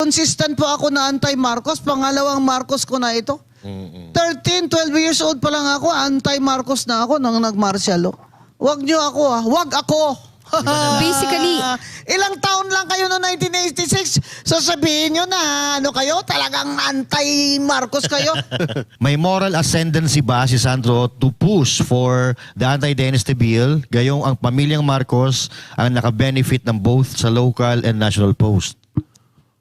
consistent po ako na anti-Marcos. Pangalawang Marcos ko na ito. 13, 12 years old pa lang ako, anti-Marcos na ako nang nag-martial law. Wag nyo ako wag ako. Basically, Ilang taon lang kayo noong 1986, sasabihin nyo na ano kayo, talagang anti-Marcos kayo. May moral ascendancy ba si Sandro to push for the anti-dynasty bill gayong ang pamilyang Marcos ang naka-benefit ng both sa local and national post?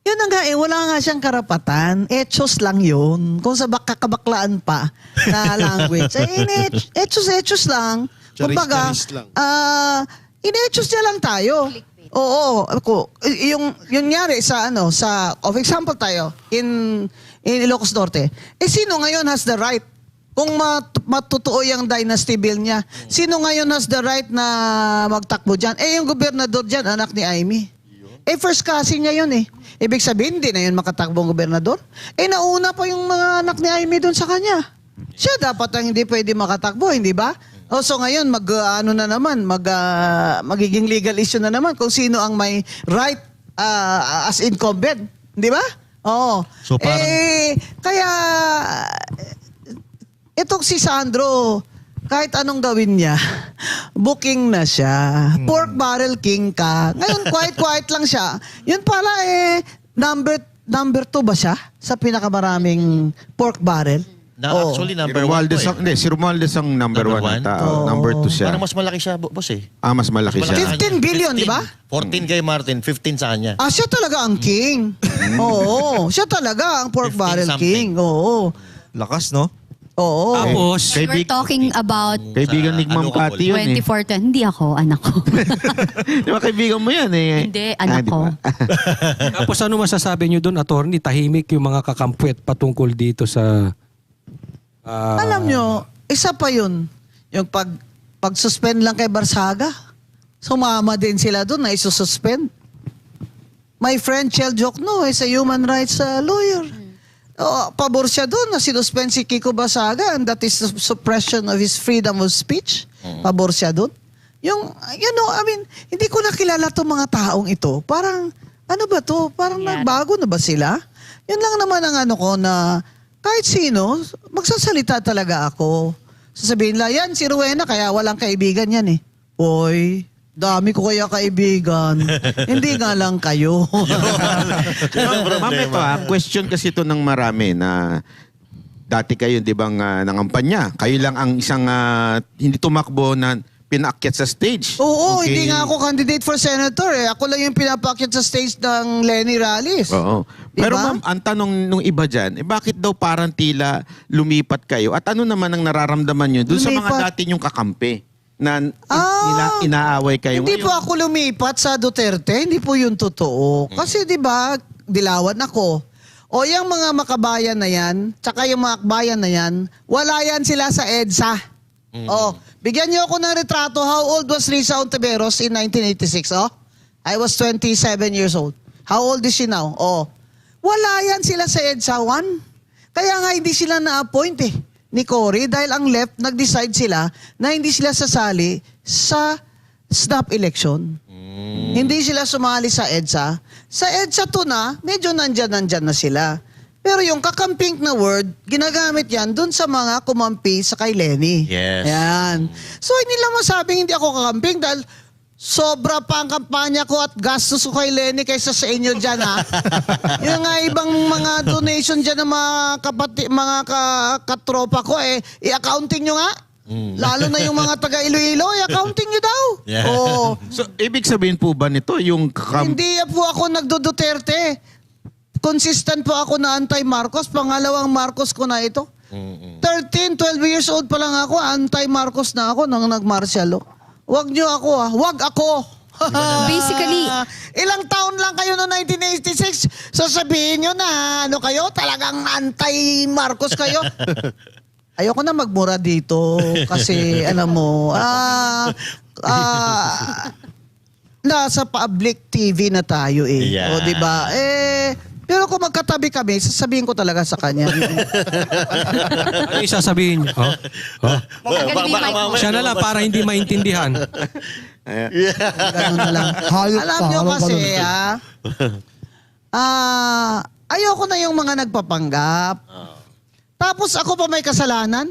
Yun na nga wala nga siyang karapatan. Etos lang yun. Kung sa kakabaklaan pa na language. Etos lang. Kumbaga, Charis lang. in-etos niya lang tayo. Oo. Yung nangyari sa of example tayo, in Ilocos Norte. Sino ngayon has the right? Kung matutuo yung dynasty bill niya, sino ngayon has the right na magtakbo dyan? Yung gobernador dyan, anak ni Amy. First cousin niya yun Ibig sabihin, hindi na yun makatakbong gobernador. Nauna pa yung mga anak ni Amy doon sa kanya. Siya dapat ang hindi pwede makatakbo, hindi ba? So ngayon, magiging legal issue na naman kung sino ang may right as incumbent. Di ba? Oo. So parang... Kaya, itong si Sandro, kahit anong gawin niya, booking na siya. Pork barrel king ka. Ngayon, quiet lang siya. Yun pala number 2 ba siya sa pinakamaraming pork barrel? Actually, number 1 po Si Romualdez ang number 1 na tao. Number 2 siya. Parang mas malaki siya, boss Mas malaki siya. 15 billion, di ba? 14 kay Martin, 15 sa kanya. Siya talaga ang king. Oo. Siya talaga ang pork 15 barrel something. king. Oo. Lakas, no? Oo. Tapos, we're talking about Kaibigan ni Ma'am Cathy yun 2410. Hindi ako, anak ko. Di ba kaibigan mo yan Hindi, anak di ko. ba? Tapos ano masasabi nyo doon, attorney? Tahimik yung mga kakampwet patungkol dito sa... Alam nyo, isa pa yun. Yung pag-suspend lang kay Barsaga. Sumama din sila doon na isususpend. My friend Chel Jokno is a human rights lawyer. Pabor siya doon na sinuspend si Kiko Barsaga and that is suppression of his freedom of speech. Pabor siya doon. Hindi ko nakilala itong mga taong ito. Parang, ano ba to? Parang nagbago na ba sila? Yun lang naman ang ko na kahit sino, magsasalita talaga ako. Sasabihin lang, yan si Rowena, kaya walang kaibigan yan Oy, dami ko kaya kaibigan. Hindi nga lang kayo. Ma'am, ito question kasi ito ng marami na dati kayo, di bang nangampanya? Kayo lang ang isang hindi tumakbo na pinaakyat sa stage. Oo, Okay. hindi nga ako candidate for senator Ako lang yung pinapaakyat sa stage ng Lenny Rallies. Oo. Diba? Pero ma'am, ang tanong nung iba dyan, bakit daw parang tila lumipat kayo? At ano naman ang nararamdaman nyo doon sa mga Lumipat? dati nyong kakampi na inaaway kayo Hindi ngayon? po ako lumipat sa Duterte. Hindi po yun totoo. Kasi di ba dilawan ako. O yung mga makabayan na yan, tsaka yung mga akbayan na yan, wala yan sila sa EDSA. Bigyan niyo ako ng retrato. How old was Risa Ontiveros in 1986? I was 27 years old. How old is she now? Wala yan sila sa EDSA 1. Kaya nga hindi sila na-appoint ni Cory dahil ang left nag-decide sila na hindi sila sasali sa snap election. Hindi sila sumali sa EDSA. Sa EDSA 2 na, medyo nandyan na sila. Pero yung kakamping na word, ginagamit yan dun sa mga kumampi sa kay Lenny. Yes. Yan. So hindi lang masabing hindi ako kakamping dahil sobra pa ang kampanya ko at gastos ko kay Lenny kaysa sa inyo dyan Yung nga ibang mga donation dyan ng mga katropa ko i-accounting nyo nga. Lalo na yung mga taga Iloilo, i-accounting nyo daw. Yeah. So, ibig sabihin po ba nito yung Hindi po ako nagdo-Duterte. Consistent po ako na anti-Marcos. Pangalawang Marcos ko na ito. 13, 12 years old pa lang ako, anti-Marcos na ako nang nag-martial law. Wag nyo ako wag ako. Basically, Ilang taon lang kayo noong 1986, sasabihin nyo na ano kayo, talagang anti-Marcos kayo. Ayoko na magmura dito kasi alam mo, nasa public TV na tayo Yeah. O di ba? Pero kung magkatabi kami, sasabihin ko talaga sa kanya. ano yung sasabihin niyo? Siya na lang para hindi maintindihan. Ganun na lang. Alam nyo kasi, Ayoko na yung mga nagpapanggap. Tapos ako pa may kasalanan.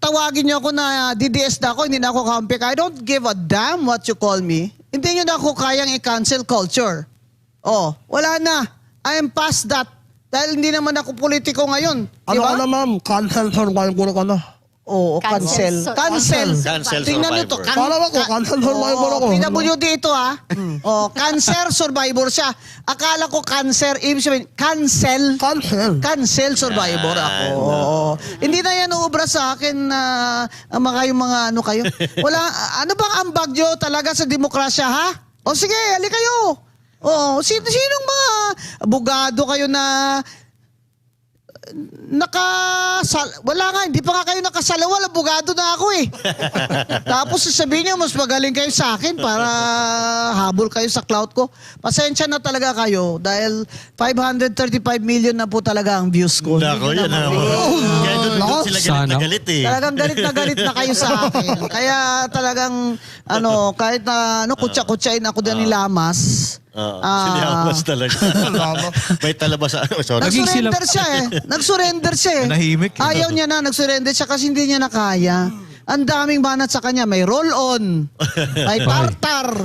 Tawagin niyo ako na DDS na ako, hindi na ako kampik. I don't give a damn what you call me. Hindi niyo na ako kayang i-cancel culture. Oh, wala na. I am past that. Dahil hindi naman ako politiko ngayon. Di Ano ba? ka na ma'am? Cancel survivor ka na. Oo, cancel. Cancel. Cancel Tingnan nyo to. survivor. Parang ako, cancel survivor ako. PWD ito ha. Oh, cancer survivor siya. Akala ko cancer, ibig sabihin, cancel. Cancel. Cancel survivor ako. Oo. Hindi na yan uubra sa akin na yung mga ano kayo. Wala, ano bang ambag nyo talaga sa demokrasya ha? O sige, hali kayo. O, sinong mga abogado kayo na wala nga, hindi pa nga kayo nakasalawal, abogado na ako eh. Tapos sasabihin niyo, mas magaling kayo sa akin para habol kayo sa clout ko. Pasensya na talaga kayo dahil 535 million na po talaga ang views ko. Nako, Hindi yan na naman. Kaya doon sila galit na Sana. galit eh. Talagang galit na kayo sa akin. Kaya talagang kahit na kutsa-kutsain ako din ni Lamas. Sinihamas talaga. May talabas. Sorry. Naging sila- Nag-surrender siya eh. Nag-surrender siya eh. Nahimik. Ayaw niya na, nag-surrender siya kasi hindi niya na kaya. Ang daming banat sa kanya. May roll-on. May tartar.